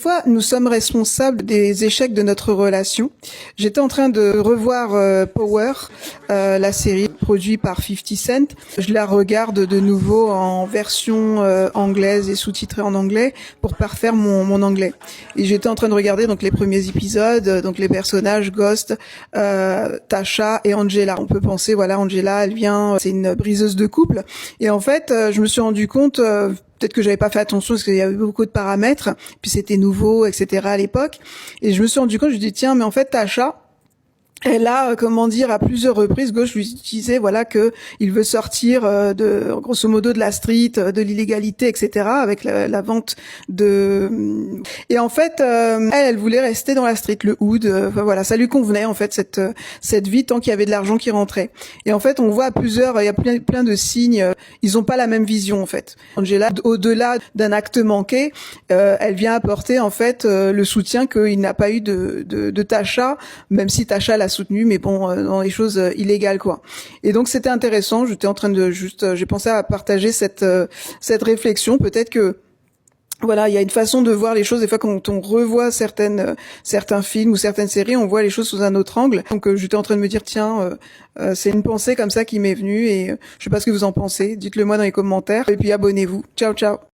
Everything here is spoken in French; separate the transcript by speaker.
Speaker 1: Fois, nous sommes responsables des échecs de notre relation. J'étais en train de revoir Power, la série produite par 50 Cent. Je la regarde de nouveau en version anglaise et sous-titrée en anglais pour parfaire mon anglais. Et j'étais en train de regarder donc les premiers épisodes, donc les personnages Ghost, Tasha et Angela. On peut penser, voilà, Angela, elle vient, c'est une briseuse de couple. Et en fait, je me suis rendu compte, peut-être que j'avais pas fait attention parce qu'il y avait beaucoup de paramètres, puis c'était nouveau, etc. à l'époque. Et je me suis rendu compte, je me dis tiens, mais en fait Tasha, elle a, comment dire, à plusieurs reprises, Gauche lui disait, voilà, que il veut sortir de, grosso modo, de la street, de l'illégalité, etc., avec la vente de... Et en fait, elle voulait rester dans la street, le hood, enfin, voilà, ça lui convenait, en fait, cette vie, tant qu'il y avait de l'argent qui rentrait. Et en fait, on voit à plusieurs, il y a plein de signes, ils ont pas la même vision, en fait. Angela, au-delà d'un acte manqué, elle vient apporter, en fait, le soutien qu'il n'a pas eu de Tasha, même si Tasha l'a soutenu, mais bon, dans les choses illégales, quoi. Et donc c'était intéressant. J'étais en train de j'ai pensé à partager cette réflexion. Peut-être que voilà, il y a une façon de voir les choses. Des fois, quand on revoit certains films ou certaines séries, on voit les choses sous un autre angle. Donc j'étais en train de me dire tiens, c'est une pensée comme ça qui m'est venue et je sais pas ce que vous en pensez. Dites-le moi dans les commentaires et puis abonnez-vous. Ciao ciao.